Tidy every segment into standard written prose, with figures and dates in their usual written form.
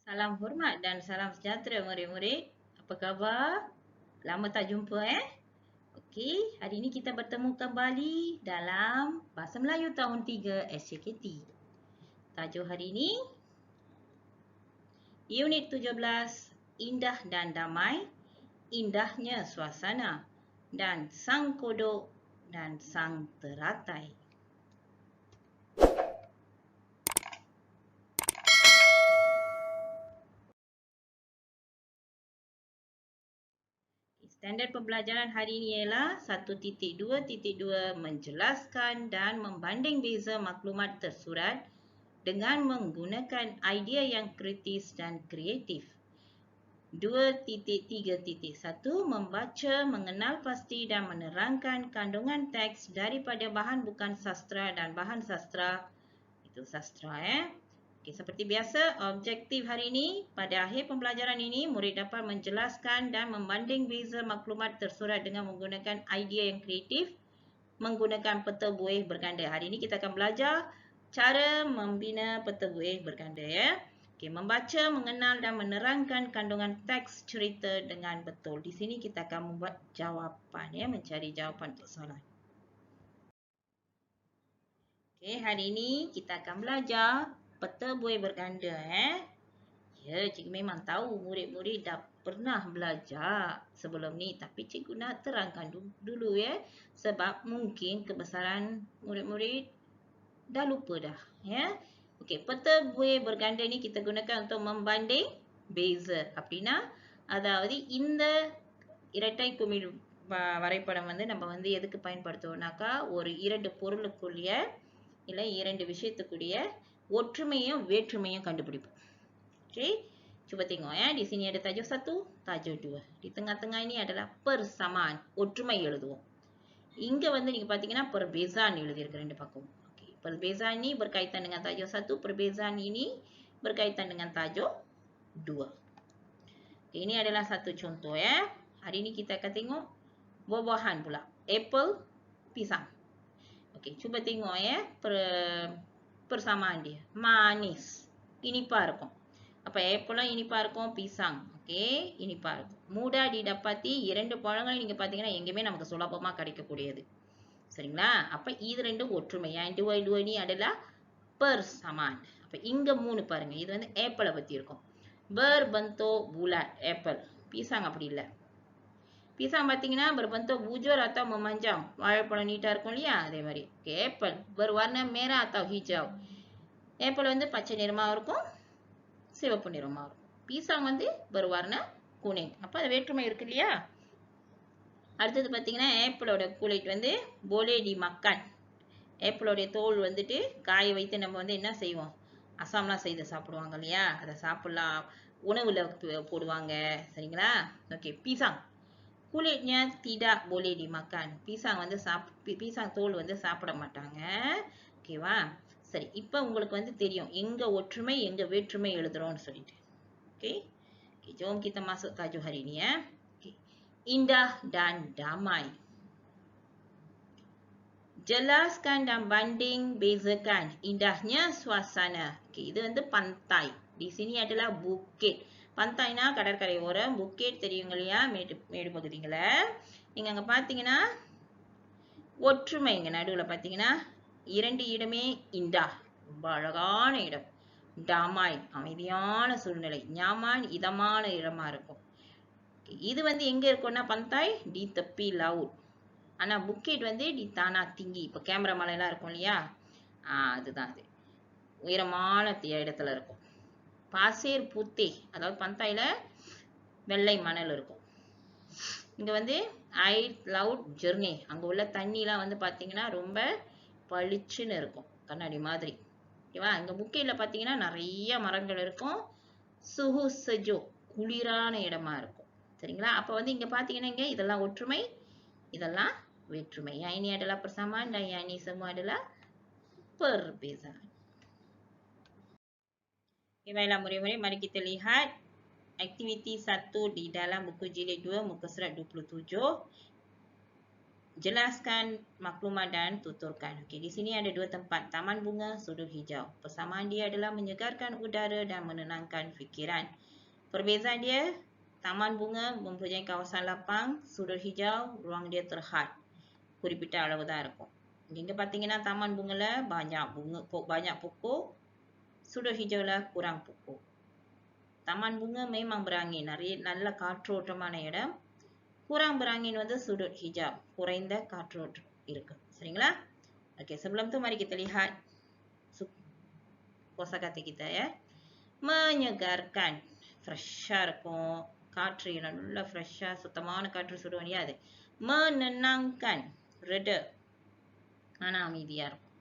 Salam hormat dan salam sejahtera murid-murid. Apa khabar? Lama tak jumpa Okey, hari ini kita bertemu kembali dalam Bahasa Melayu tahun 3 SJKT. Tajuk hari ini Unit 17 Indah dan Damai, Indahnya Suasana dan Sang Kodok dan Sang Teratai. Standard pembelajaran hari ini ialah 1.2.2 menjelaskan dan membanding beza maklumat tersurat dengan menggunakan idea yang kritis dan kreatif. 2.3.1 membaca, mengenal pasti dan menerangkan kandungan teks daripada bahan bukan sastra dan bahan sastra. Itu sastra Okey, seperti biasa, objektif hari ini, pada akhir pembelajaran ini, murid dapat menjelaskan dan membanding beza maklumat tersurat dengan menggunakan idea yang kreatif, menggunakan peta buih berganda. Hari ini kita akan belajar cara membina peta buih berganda Okey, membaca, mengenal dan menerangkan kandungan teks cerita dengan betul. Di sini kita akan membuat jawapan mencari jawapan untuk soalan. Okey, hari ini kita akan belajar peta buih berganda Ya, cikgu memang tahu murid-murid dah pernah belajar sebelum ni, tapi cikgu nak terangkan dulu sebab mungkin kebesaran murid-murid dah lupa dah Okey, peta buih berganda ni kita gunakan untuk membanding beza அப்படினா அதாவது இந்த இரட்டை குமிழ் வரைபடம் வந்து நம்ம வந்து எதுக்கு பயன்படுத்துவோம்னாக்கா ஒரு இரண்டு பொருளுக்குரிய இல்ல இரண்டு விஷயத்துக்குரிய ஒற்றுமையும் வேற்றுமையும் கண்டுபிடிப்போம். Okey, cuba tengok di sini ada tajuk 1, tajuk 2. Di tengah-tengah ini adalah persamaan, ஒற்றுமை எழுதுவோம். இங்க வந்து நீங்க பாத்தீங்கன்னா perbezaan எழுதியிருக்கு ரெண்டு பக்கம். Okey, perbezaan ini berkaitan dengan tajuk 1, perbezaan ini berkaitan dengan tajuk 2. Okay, ini adalah satu contoh Hari ini kita akan tengok buah-buahan pula. Apple, pisang. Okey, cuba tengok persamaan dia. Manis. இனிப்பா இருக்கும். அப்ப ஆப்பிளும் இனிப்பா இருக்கும், பீசாங் இனிப்பா இருக்கும். மூடா didapati இரண்டு பழங்களும் நீங்க பாத்தீங்கன்னா எங்கேயுமே நமக்கு சுலபமா கிடைக்கக்கூடியது. சரிங்களா? அப்ப இது ரெண்டும் ஒற்றுமை. Yang dua ini adalah persamaan. அப்ப இங்க 3 பாருங்க. இது வந்து ஆப்பிளை பத்தி இருக்கும். Berbentuk bulat, apple. Pisang அப்படி இல்ல. Pisang பாத்தீங்கன்னா berbentuk bujur atau memanjang. வாழைப்பழம் நீட்டா இருக்கும் இல்லையா? அதே மாதிரி. Okay, apple berwarna merah atau hijau. Apple வந்து பச்சை நிறமா இருக்கும், சிவப்பு நிறமா இருக்கும். பீசாங் வந்து berwarna kuning. அப்ப அது வேற்றுமை இருக்கு இல்லையா? அடுத்தது பாத்தீங்கன்னா ஆப்பிளோட குலைட் வந்து boleh dimakan. ஆப்பிளோட தோல் வந்துட்டு காய வைத்து நம்ம வந்து என்ன செய்வோம்? அசாம்லாம் செய்து சாப்பிடுவாங்க இல்லையா? அதை சாப்பிடலாம், உணவுல போடுவாங்க. சரிங்களா? ஓகே, பீசாங் kulitnya tidak boleh dimakan. பீசாங் வந்து பீசாங் தோல் வந்து சாப்பிட மாட்டாங்க. ஓகேவா? சரி, இப்போ உங்களுக்கு வந்து தெரியும் எங்க ஒற்றுமை எங்க வேற்றுமை எழுதுறோம்னு சொல்லிட்டு. Okay, jom kita masuk tajuk hari ini Okay. Indah dan damai. Jelaskan dan banding bezakan indahnya suasana. Okay, இது வந்து pantai. Di sini adalah bukit. Pantaiனா கடற்கரை ஓரம், bukit தெரியுங்க இல்லையா? மேடு பகுதிகள. நீங்க அங்க பாத்தீங்கன்னா ஒற்றுமை இங்க நடுவுல பாத்தீங்கன்னா இரண்டு இடமே இண்டா, ரொம்ப அழகான இடம். டாமாய் அமைதியான சூழ்நிலை. ஞாமான் இதமான இடமா இருக்கும். இது வந்து எங்க இருக்கும்னா pantai di tepi laut. ஆனா புக்கெட் வந்து டி தானா திங்கி, இப்போ கேமரா மலையெல்லாம் இருக்கும் இல்லையா? அதுதான் அது. உயரமான இடத்துல இருக்கும். பாசேர் பூத்தே, அதாவது பந்தாயில வெள்ளை மணல் இருக்கும். இங்க வந்து ஐ லவ் ஜெர்னி, அங்க உள்ள தண்ணிலாம் வந்து பாத்தீங்கன்னா ரொம்ப பளிச்சுன்னு இருக்கும், கண்ணாடி மாதிரி. ஓகேவா? இங்க புக்கேட்ல பாத்தீங்கன்னா நிறைய மரங்கள் இருக்கும். சுஹு சஜோ, குளிரான இடமா இருக்கும். சரிங்களா? அப்ப வந்து இங்க பாத்தீங்கன்னா இங்க இதெல்லாம் ஒற்றுமை, இதெல்லாம் வேற்றுமை. Yang ini adalah persamaan dan yang ini semua adalah perbezaan. Okay, baiklah murid-murid, mari kita lihat aktiviti 1 di dalam buku jilid 2 muka surat 27. Jelaskan maklumat dan tuturkan. Okey, di sini ada dua tempat, taman bunga, sudut hijau. Persamaan dia adalah menyegarkan udara dan menenangkan fikiran. Perbezaan dia, taman bunga mempunyai kawasan lapang, sudut hijau ruang dia terhad. குறிப்பிட்ட அளவு தான் இருக்கும். இங்க பாத்தீங்கன்னா taman bungaல banyak pokok, sudut hijauல kurang pokok. Taman bunga memang berangin, நல்ல காற்றோட்டமான இடம். kurang berangin வந்து sudut hijau, குறைந்த காற்றோட்டம் இருக்கு. சரிங்களா? Okey, sebelum tu mari kita lihat kosakata kita ya. Menyegarkan, fresh-ஆ இருக்கும். காற்று நல்ல fresh-ஆ சுத்தமான காற்று சுடுவோம் இல்லையா அது. menenangkan, reda. ஆனா அமைதியா இருக்கும்.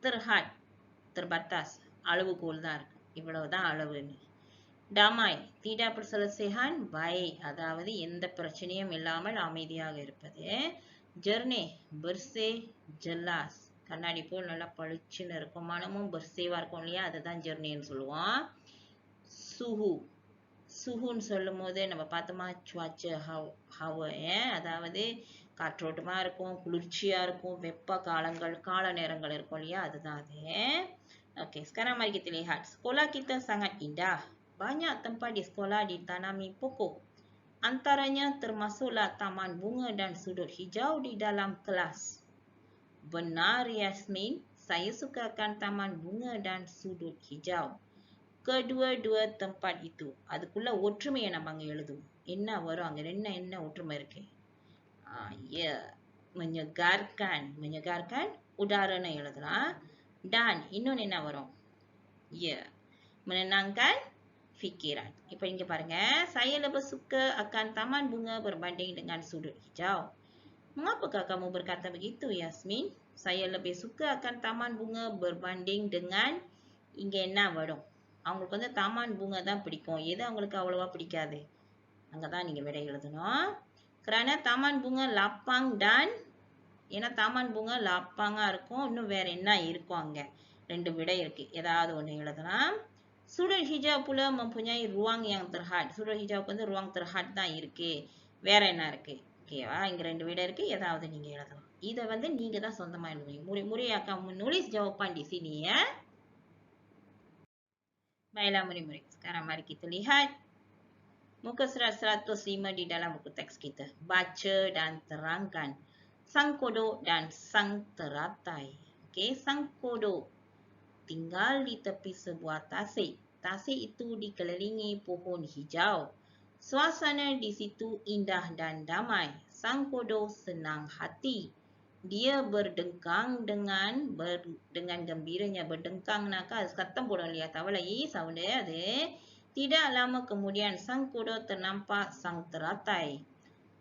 terhad, terbatas, அளவுகோல் தான் இருக்கு. இவ்வளவுதான் அளவுன்னு. damai, tidak perselisihan, baik, அதாவது எந்த பிரச்சனையும் இல்லாமல் அமைதியாக இருப்பது. jernih, bersih, jelas, கண்ணாடி போல் நல்லா பளிச்சுன்னு இருக்கும். மனமும் bersih-வா இருக்கும் இல்லையா, அதுதான் jernih-ன்னு சொல்லுவோம். suhu, சுகுன்னு சொல்லும் போது நம்ம பார்த்தோமா சுவாச்ச ஹவ, அதாவது காற்றோட்டமா இருக்கும், குளிர்ச்சியா இருக்கும், வெப்ப கால நேரங்கள் இருக்கும் இல்லையா, அதுதான் அது. Okey, sekarang mari kita lihat. Sekolah kita sangat indah. Banyak tempat di sekolah ditanami pokok. Antaranya termasuklah taman bunga dan sudut hijau di dalam kelas. Benar Yasmin, saya sukakan taman bunga dan sudut hijau. Kedua-dua tempat itu. அதுக்குள்ள ஒற்றுமையை நம்ம அங்க எழுதுவோம். என்ன வரும் அங்க என்ன ஒற்றுமை இருக்கு? Ya, menyegarkan. Menyegarkan udaranya எழுதலாம். Dan இன்னொன்னு என்ன வரும்? Ya, menenangkan fikiran. இப்ப இங்க பாருங்க. Saya lebih suka akan taman bunga berbanding dengan sudut hijau. Mengapakah kamu berkata begitu, Yasmin? Saya lebih suka akan taman bunga berbanding dengan இங்க என்ன வரும்? அவங்களுக்கு வந்து தாமான் பூங்கா தான் பிடிக்கும். எது அவங்களுக்கு அவ்வளவா பிடிக்காது? அங்கதான் நீங்க விடை எழுதணும். kerana taman bunga lapang dan, ஏன்னா தாமான் பூங்கா லாப்பாங்கா இருக்கும். இன்னும் வேற என்ன இருக்கும் அங்க? ரெண்டு விடை இருக்கு. ஏதாவது ஒண்ணு எழுதலாம். sudut hijau pula mempunyai ruang yang terhad. sudut hijauக்கு வந்து ruang terhad தான் இருக்கு. வேற என்ன இருக்கு? ஓகேவா? இங்க ரெண்டு விடை இருக்கு. ஏதாவது நீங்க எழுதலாம். இத வந்து நீங்க தான் சொந்தமா எழுதுவீங்க. முறையாக்கா menulis jawapan di sini ya. Baiklah murid-murid, sekarang mari kita lihat muka surat 105 di dalam buku teks kita. Baca dan terangkan. Sang kodok dan sang teratai. Okey, sang kodok tinggal di tepi sebuah tasik. Tasik itu dikelilingi pohon hijau. Suasana di situ indah dan damai. Sang kodok senang hati. Dia berdengkang dengan gembiranya. Berdengkang nakal, சத்தம் போடும் இல்லையா, தவளை சவுண்டு அது. Tidak lama kemudian sang kodok ternampak sang teratai.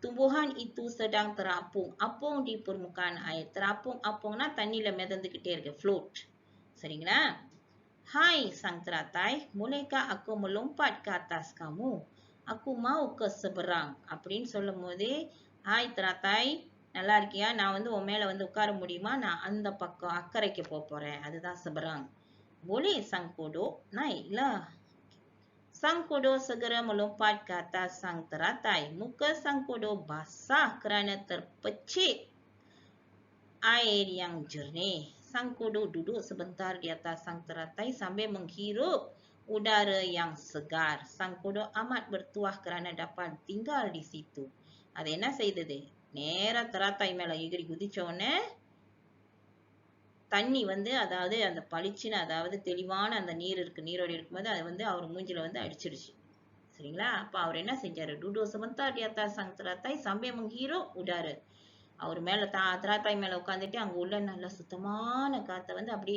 Tumbuhan itu sedang terapung. Apung di permukaan air. Terapung-apungனா தண்ணில மிதந்துக்கிட்டே இருக்கு, float. சரிங்களா? Hai sang teratai, bolehkah aku melompat ke atas kamu? Aku mau ke seberang. அப்படின்னு சொல்லும் போது, Hai teratai, நல்லா இருக்கியா? நான் வந்து உன் மேல வந்து உட்கார முடியுமா? நான் அந்த பக்கம் அக்கறைக்கு போறேன். அதுதான் seberang. Boleh sang kodok naiklah. Sang kodok segera melompat ke atas sang teratai. Muka sang kodok basah kerana terpecik air yang jernih. Sang kodok duduk sebentar di atas sang teratai sambil menghirup udara yang segar. Sang kodok amat bertuah kerana dapat tinggal di situ. அது என்ன செய்தது? நேரா தராத்தாய் மேல எகிரி குதிச்ச உடனே தண்ணி வந்து, அதாவது அந்த பளிச்சுன்னு, அதாவது தெளிவான அந்த நீர் இருக்கு, நீரோடி இருக்கும்போது அது வந்து அவர் மூஞ்சில வந்து அடிச்சிருச்சு. சரிங்களா? அப்ப அவர் என்ன செஞ்சாரு? Duduk sebentar di atas sang teratai sambil menghirup udara. அவர் மேல தராத்தாய் மேல உட்காந்துட்டு அங்க உள்ள நல்ல சுத்தமான காத்தை வந்து அப்படி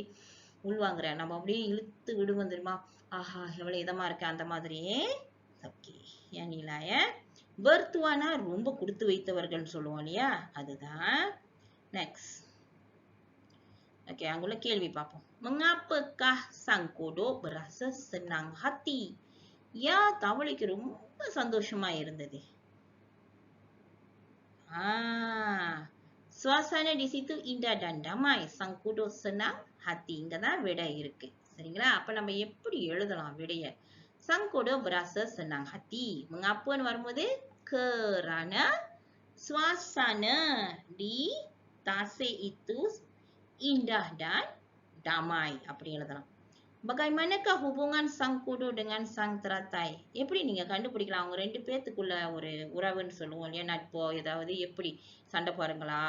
உள்வாங்குறார். நம்ம அப்படியே இழுத்து விடுவோம் தெரியுமா? ஆஹா, எவ்வளவு இதமா இருக்கு, அந்த மாதிரியே. ஓகே, ஏனிலாய பர்த்துவானா ரொம்ப கொடுத்து வைத்தவர்கள் சொல்லுவோம் இல்லையா, அதுதான். நெக்ஸ்ட். ஓகே, அங்குள்ள கேள்வி பார்ப்போம். Mengapakah sang kodok berasa senang hati? யா தவளைக்கு ரொம்ப சந்தோஷமா இருந்தது. Suasana di situ indah dan damai. Sang kodok senang hati. இங்கதான் விடை இருக்கு. சரிங்களா? அப்ப நம்ம எப்படி எழுதலாம் விடைய? Sang kodok berasa senang hati. Mengapaன்னு வரும்போது kerana Suasana di Tasik itu indah dan damai. அப்படி எழுதலாம். Bagaimanakah hubungan sang kudu dengan sang teratai? எப்படி நீங்க கண்டுபிடிக்கலாம்? அவங்க ரெண்டு பேத்துக்குள்ள ஒரு உறவுன்னு சொல்லுவோம் இல்லையா? நட்போ ஏதாவது எப்படி சண்டை போறாங்களா?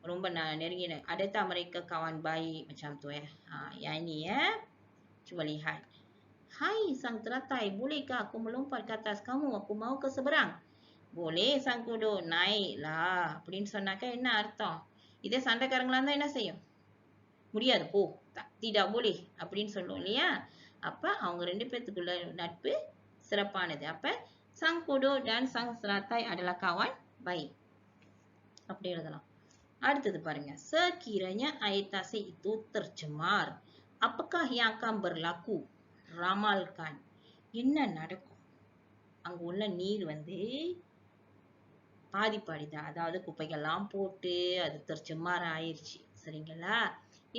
ரொம்ப nerinya. Ada tak mereka kawan baik macam tu ya? Yang ini ya. Cuba lihat. Hai sang teratai, bolehkah aku melompat ke atas kamu? Aku mau ke seberang. Boleh sang kudu, naiklah. அப்படின்னு சொன்னாக்க என்ன அர்த்தம்? இதே சண்டைக்காரங்களா இருந்தா என்ன செய்யும்? முடியாது போ, tidak boleh அப்படின்னு சொல்லுவோம் இல்லையா? அப்ப அவங்க ரெண்டு பேத்துக்குள்ள நட்பு சிறப்பானது. அப்ப sang kudu dan sang teratai adalah kawan baik. அப்படி எழுதலாம். அடுத்தது பாருங்க. Sekiranya air Tasik itu tercemar, apakah yang akan berlaku? Ramalkan. என்ன நடக்கும்? அங்க உள்ள நீர் வந்து பாதிப்படைதா, அதாவது குப்பைகள்லாம் போட்டு அது tercemar ஆயிருச்சு. சரிங்களா?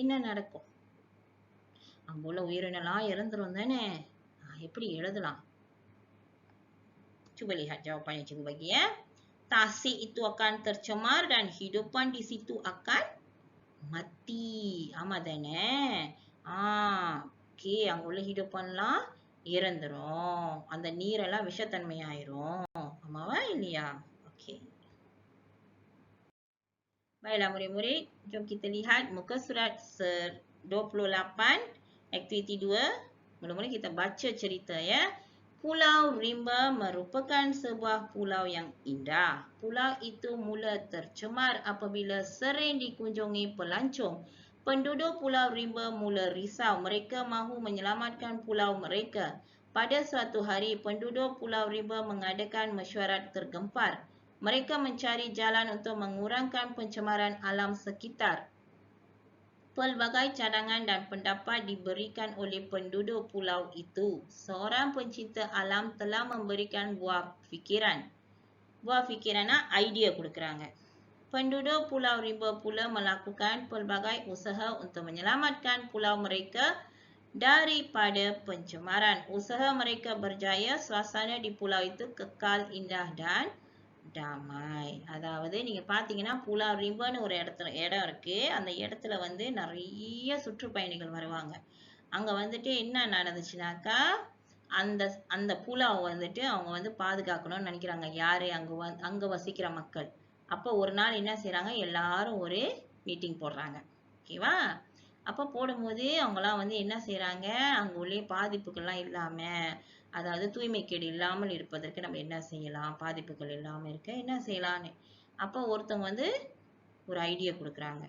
என்ன நடக்கும்? அங்க உள்ள உயிரினம்லாம் இறந்துரும் தானே? எப்படி எழுதலாம்? Cuba lihat jawapannya, cikgu bagi ya. Tasik itu akan tercemar dan hidupan di situ akan mati. ஆமா தானே? ஓகே, அங்க உள்ள hidupanலாம் இறந்துரும். அந்த நீரெல்லாம் விஷத்தன்மை ஆயிரும். ஆமாவா இல்லையா? Okey. Baiklah murid-murid, jom kita lihat muka surat 28, aktiviti 2. Mula-mula kita baca cerita ya. Pulau Rimba merupakan sebuah pulau yang indah. Pulau itu mula tercemar apabila sering dikunjungi pelancong. Penduduk Pulau Rimba mula risau. Mereka mahu menyelamatkan pulau mereka. Pada suatu hari, penduduk Pulau Rimba mengadakan mesyuarat tergempar. Mereka mencari jalan untuk mengurangkan pencemaran alam sekitar. Pelbagai cadangan dan pendapat diberikan oleh penduduk pulau itu. Seorang pencinta alam telah memberikan buah fikiran. Buah fikirannya idea கொடுக்கறாங்க. Penduduk Pulau Rimba pula melakukan pelbagai usaha untuk menyelamatkan pulau mereka daripada pencemaran. Usaha mereka berjaya, suasana di pulau itu kekal indah dan damai. அதாவது நீங்க பாத்தீங்கன்னா புலா ரிம்பன்னு ஒரு இடம் இருக்கு. அந்த இடத்துல வந்து நிறைய சுற்றுப்பயணிகள் வருவாங்க. அங்க வந்துட்டு என்ன நடந்துச்சுனாக்கா, அந்த அந்த புலாவை வந்துட்டு அவங்க வந்து பாதுகாக்கணும்னு நினைக்கிறாங்க. யாரு? அங்க வசிக்கிற மக்கள். அப்போ ஒரு நாள் என்ன செய்றாங்க? எல்லாரும் ஒரு மீட்டிங் போடுறாங்க. ஓகேவா? அப்ப போடும்போது அவங்கலாம் வந்து என்ன செய்றாங்க? அங்க உள்ள பாதிப்புகள்லாம் இல்லாம, அதாவது தூய்மைக்கேடு இல்லாமல் இருப்பதற்கு நம்ம என்ன செய்யலாம்? பாதிப்புகள் இல்லாம இருக்க என்ன செய்யலாம்னு. அப்ப ஒருத்தவங்க வந்து ஒரு ஐடியா கொடுக்குறாங்க.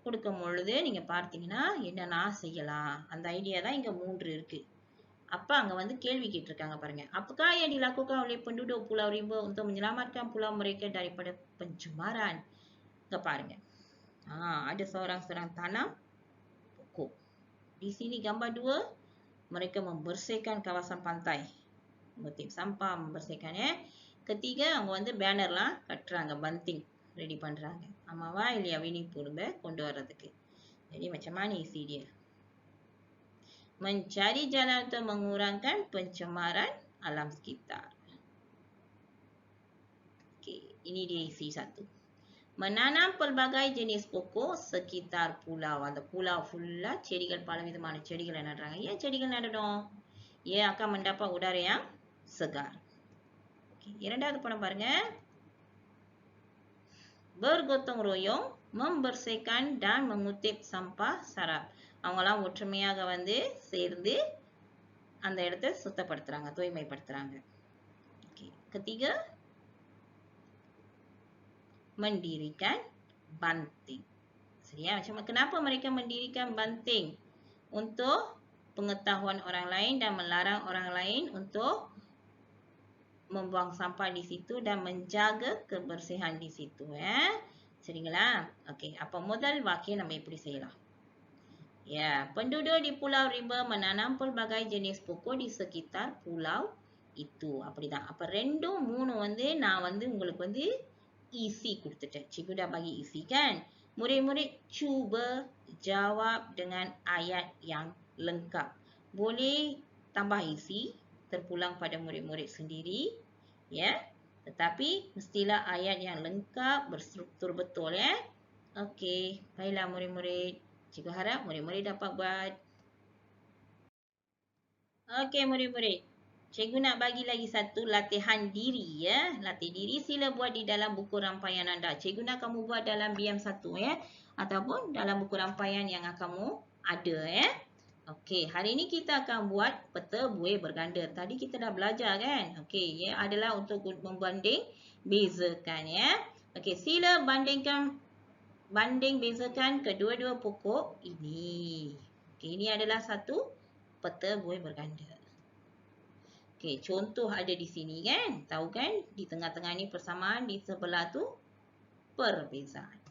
கொடுக்கும் பொழுது நீங்க பார்த்தீங்கன்னா என்னெல்லாம் செய்யலாம்? அந்த ஐடியா தான் இங்க 3 இருக்கு. அப்ப அங்க வந்து கேள்வி கேட்டிருக்காங்க பாருங்க. Apakah yang dilakukan oleh penduduk Pulau Rimba untuk menyelamatkan pulau mereka daripada pencemaran? Iங்க பாருங்க. Ada seorang sedang tanam pokok. Di sini gambar 2, mereka membersihkan kawasan pantai. Mengutip sampah, membersihkan ya. Ketiga, அவங்க வந்து பேனர்லாம் கட்டுறாங்க, banting ரெடி பண்றாங்க. ஆமாவா இல்லையா? விழிப்புணர்வை கொண்டு வரதுக்கு. Jadi macam mana isi dia? Mencari jalan untuk mengurangkan pencemaran alam sekitar. Okey, ini dia isi 1. Menanam pelbagai jenis pokok sekitar pulau. அந்த pulau full செடிகள், பலவிதமான செடிகளை நடுறாங்க. ஏன் செடிகள் நடணும்? ஏன் akan mendapat udara yang segar. Okey, இரண்டாவது படம் பாருங்க. Bergotong royong membersihkan dan mengutip sampah sarap. அவங்கலாம் ஒற்றுமையாக வந்து சேர்ந்து அந்த இடத்தை சுத்தப்படுத்துறாங்க, தூய்மைப்படுத்துறாங்க. Okey, ketiga mendirikan banting. சரியா? Macam kenapa mereka mendirikan banting? Untuk pengetahuan orang lain dan melarang orang lain untuk membuang sampah di situ dan menjaga kebersihan di situ சரிங்களா? Okey, apa முதல் வாக்கியம் நம்ம எப்படி செய்யலாம்? Ya, penduduk di Pulau Rimba menanam pelbagai jenis pokok di sekitar pulau itu. அப்படிதான். அப்ப 2, 3 வந்து நான் வந்து உங்களுக்கு வந்து isi கொடுத்துட்டேன். Cikgu dah bagi isi kan? Murid-murid cuba jawab dengan ayat yang lengkap. Boleh tambah isi, terpulang pada murid-murid sendiri. Ya. Tetapi mestilah ayat yang lengkap, berstruktur betul ya. Okey, baiklah murid-murid. Cikgu harap murid-murid dapat buat. Okey murid-murid. Cikgu nak bagi lagi satu latihan diri ya. Latih diri sila buat di dalam buku rampaian anda. Cikgu nak kamu buat dalam BM1 ya. Ataupun dalam buku rampaian yang kamu ada ya. Okey, hari ini kita akan buat peta buih berganda. Tadi kita dah belajar kan? Okey, ya adalah untuk membanding bezakan ya. Okey, sila banding bezakan kedua-dua pokok ini. Okey, ini adalah satu peta buih berganda. Okey, contoh ada di sini kan? Tahu kan? Di tengah-tengah ni persamaan, di sebelah tu perbezaan.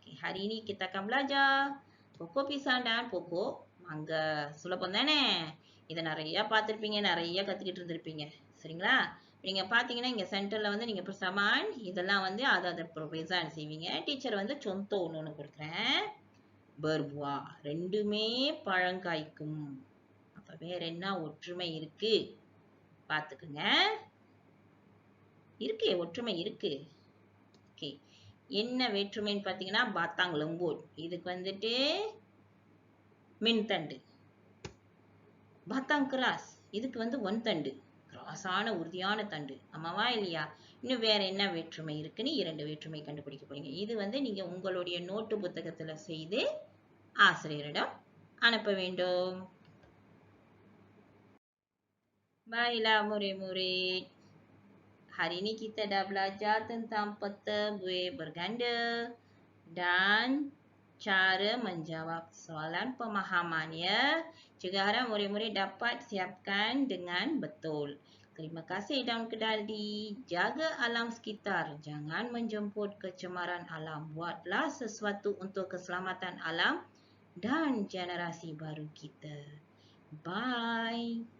Okey, hari ini kita akan belajar pokok pisang dan pokok mangga. சுலபம் தானே? இதை நிறைய பார்த்திருப்பீங்க, நிறைய கத்துக்கிட்டு இருப்பீங்க. சரிங்களா? நீங்க பாத்தீங்கன்னா இங்க சென்டர்ல வந்து நீங்க persamaan, இதெல்லாம் வந்து அதாவது perbezaan செய்வீங்க. டீச்சர் வந்து contoh ஒன்னு கொடுக்குறேன். berbuah, ரெண்டுமே பழம் காய்க்கும். அப்ப வேற என்ன ஒற்றுமை இருக்கு? பாத்துக்குங்க. இருக்கு, ஒற்றுமை இருக்கு. ஓகே, என்ன வேற்றுமைன்னு பாத்தீங்கன்னா batang lembut. இதுக்கு வந்துட்டு மின்தண்டு. batang keras, இதுக்கு வந்து ஒன்தண்டு. கிராஸான உறுதியான தண்டு. ஆமாவா இல்லையா? இன்னும் வேற என்ன வேற்றுமை இருக்குன்னு 2 வேற்றுமை கண்டுபிடிக்க போறீங்க. இது வந்து நீங்க உங்களுடைய நோட்டு புத்தகத்துல செய்து ஆசிரியரிடம் அனுப்ப வேண்டும். Baiklah murid-murid. Hari ini kita dah belajar tentang peta buih berganda dan cara menjawab soalan pemahaman ya. Cikgu harap murid-murid dapat siapkan dengan betul. Terima kasih dan kedali. Jaga alam sekitar. Jangan menjemput kecemaran alam. Buatlah sesuatu untuk keselamatan alam dan generasi baru kita. Bye.